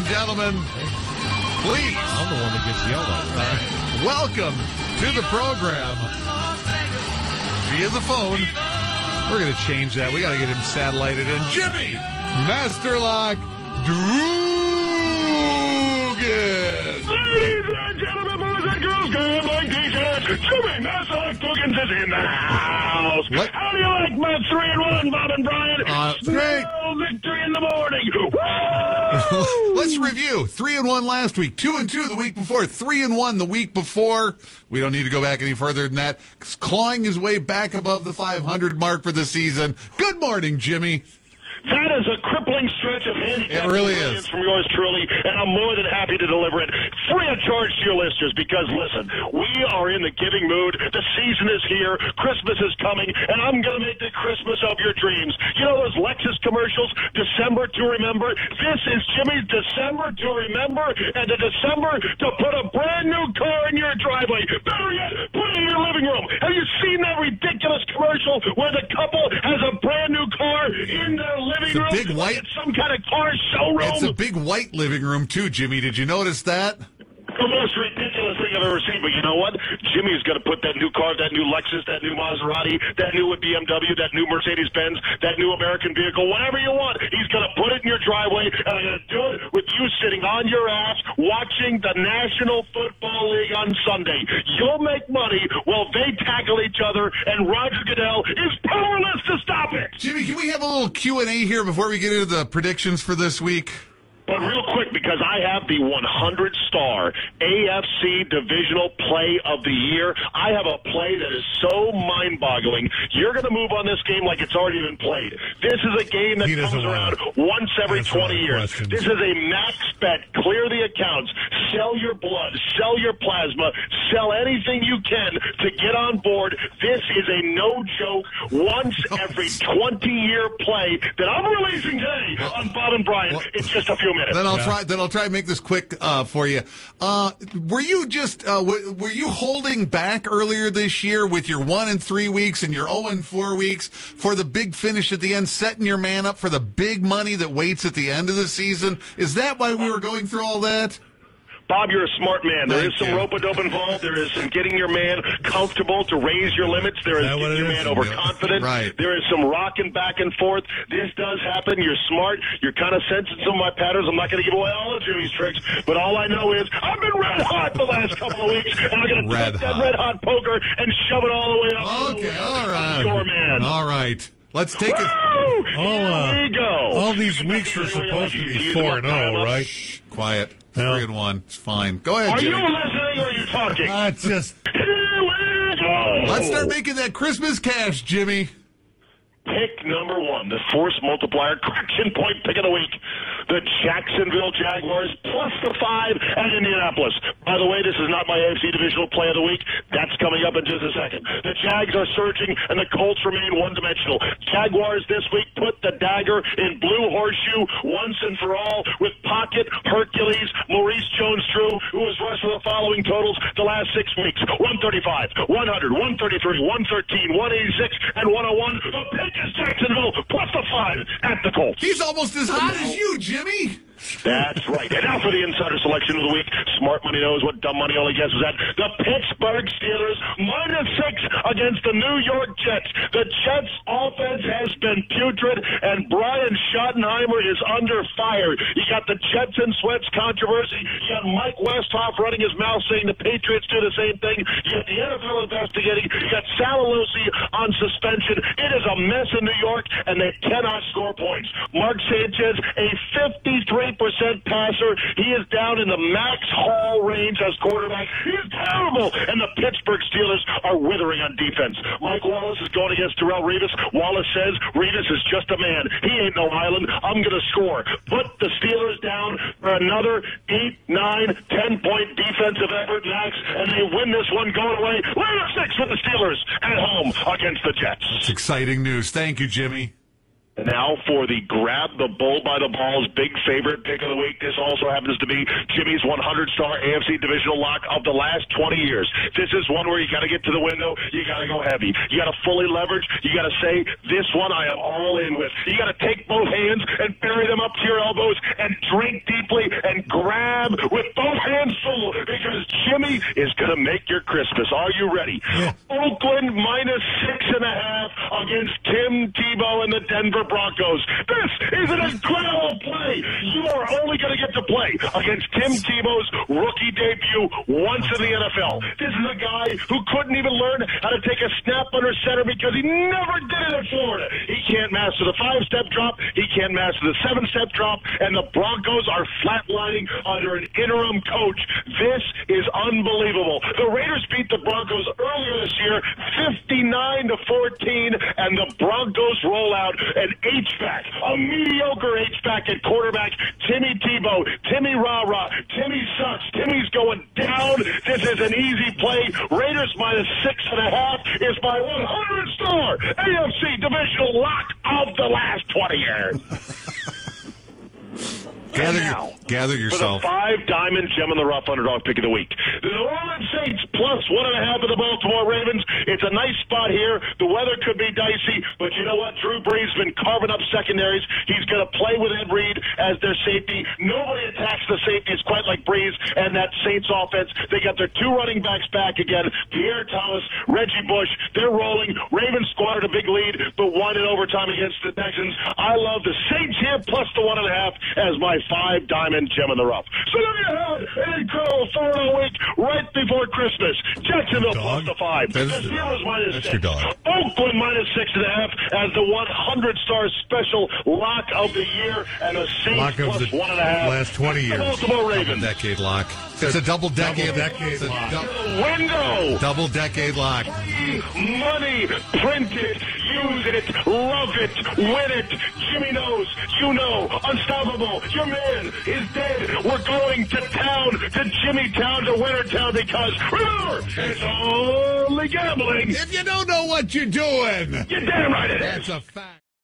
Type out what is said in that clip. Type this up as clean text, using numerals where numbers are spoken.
and gentlemen, please. I'm the one that gets yelled at. Welcome to the program via the phone. We're going to change that. We got to get him satellited in. Jimmy Masterlock Dugan. Ladies and gentlemen, boys and girls, good like t-shirts. Jimmy Masterlock Dugan is in the house. What? How do you like my 3-1, Bob and Brian? Great. Victory in the morning. Woo! Let's review. 3-1 last week, 2-2 the week before, 3-1 the week before. We don't need to go back any further than that. He's clawing his way back above the 500 mark for the season. Good morning, Jimmy. That is a crippling stretch of handicap. It really is. From yours truly, and I'm more than happy to deliver it free of charge to your listeners because, listen, we are in the giving mood. The season is here. Christmas is coming, and I'm going to make the Christmas of your dreams. You know those Lexus commercials, December to remember? This is Jimmy's December to remember, and the December to put a brand new car in your driveway. Better yet, put it in your living room. Have you seen that ridiculous commercial where the couple has a brand new car in their living room? Big white. It's some kind of car showroom. It's a big white living room, too, Jimmy. Did you notice that? The most ridiculous thing I've ever seen. But you know what? Jimmy's going to put that new car, that new Lexus, that new Maserati, that new BMW, that new Mercedes-Benz, that new American vehicle, whatever you want. He's going to put it in your driveway, and I'm going to do it with you sitting on your ass watching the National Football League on Sunday. You'll make money while they tackle each other, and Roger Goodell is powerless to stop it. Jimmy, can we have a little Q&A here before we get into the predictions for this week? But real quick, because I have the 100-star AFC Divisional Play of the Year, I have a play that is so mind-boggling. You're going to move on this game like it's already been played. This is a game that comes around once every 20 years. This is a max bet. Clear the accounts. Sell your blood. Sell your plasma. Sell anything you can to get on board. This is a no-joke, once every 20-year play that I'm releasing today on Bob and Brian in just a few minutes. Then I'll try and make this quick for you. Were you holding back earlier this year with your 1-3 weeks and your 0-4 weeks for the big finish at the end, setting your man up for the big money that waits at the end of the season? Is that why we were going through all that? Bob, you're a smart man. There is some rope-a-dope involved. There is some getting your man comfortable to raise your limits. There is getting your man overconfident. Right. There is some rocking back and forth. This does happen. You're smart. You're kind of sensing some of my patterns. I'm not going to give away all of Jimmy's tricks, but all I know is I've been red hot the last couple of weeks, and I'm going to take that red hot poker and shove it all the way up. Okay, all right. Your man. All right. Let's take it. Here we go. All these weeks are supposed to be 4-0, right? Shh, quiet. No. 3-1. It's fine. Go ahead, Are Jimmy. you listening or are you talking? Just Here we go. Let's start making that Christmas cash, Jimmy. Pick number one, the force multiplier, correction point pick of the week. The Jacksonville Jaguars plus the 5 at Indianapolis. By the way, this is not my AFC Divisional Play of the Week. That's coming up in just a second. The Jags are surging, and the Colts remain one-dimensional. Jaguars this week put the dagger in blue horseshoe once and for all with Pocket, Hercules, Maurice Jones-Drew, who has rushed for the following totals the last 6 weeks. 135, 100, 133, 113, 186, and 101. The pick is Jacksonville plus the 5 at the Colts. He's almost as hot as you, Jimmy. That's right. And now for the insider selection of the week. Smart money knows what dumb money only guesses at. The Pittsburgh Steelers -6 against the New York Jets. The Jets offense has been putrid, and Brian Schottenheimer is under fire. You got the Jets and Sweats controversy. You got Mike Westhoff running his mouth saying the Patriots do the same thing. You got the NFL investigating. You got Sal Alosi on suspension. It is a mess in New York, and they cannot score points. Mark Sanchez, a 53% passer. He is down in the Max Hall range as quarterback. He's terrible. And the Pittsburgh Steelers are withering on defense. Mike Wallace is going against Darrelle Revis. Wallace says Revis is just a man. He ain't no island. I'm going to score. Put the Steelers down for another 8, 9, 10-point defensive effort, Max, and they win this one going away. Later 6 for the Steelers at home against the Jets. It's exciting news. Thank you, Jimmy. And now for the grab the bull by the balls, big favorite pick of the week. This also happens to be Jimmy's 100-star AFC divisional lock of the last 20 years. This is one where you got to get to the window. You got to go heavy. You got to fully leverage. You got to say, this one I am all in with. You got to take both hands and bury them up to your elbows and drink deeply and grab with both hands full because Jimmy is going to make your Christmas. Are you ready? Yeah. Oakland -6.5 against Tim Tebow and the Denver Broncos. This is an incredible play. You are only going to get to play against Tim Tebow's rookie debut once in the NFL. This is a guy who couldn't even learn how to take a snap under center because he never did it in Florida. He can't master the 5-step drop. He can't master the 7-step drop. And the Broncos are flatlining under an interim coach. This is unbelievable. The Raiders beat the Broncos earlier this year, 59-14, and the Broncos roll out an H-back, a mediocre H-back at quarterback, Timmy Tebow, Timmy Rah-Rah, Timmy sucks, Timmy's going down. This is an easy play. Raiders -6.5 is my 100-star AFC divisional lock of the last 20 years. Gather yourself. For the 5-diamond gem in the rough underdog pick of the week. The New Orleans Saints +1.5 of the Baltimore Ravens. It's a nice spot here. The weather could be dicey, but you know what? Drew Brees has been carving up secondaries. He's going to play with Ed Reed as their safety. Nobody attacks the safeties quite like Brees and that Saints offense. They got their 2 running backs back again. Pierre Thomas, Reggie Bush. They're rolling. Ravens squandered a big lead, but won in overtime against the Texans. I love the Saints here +1.5 as my 5-diamond gem in the rough. So there you have an incredible 4-0 week right before Christmas. Jacksonville +5. The Steelers -6. Your dog. Oakland -6.5 as the 100-star special lock of the year, and the Saints Lock of the +1.5. last 20 years. The Baltimore Ravens. Decade lock. It's a double-decade lock. Window. Double-decade lock. Money, print it, use it, love it, win it. Jimmy knows, you know, unstoppable. Your man is dead. We're going to town, to Jimmy Town, to Wintertown, because remember, it's only gambling. If you don't know what you're doing, You're damn right it is. that's a fact.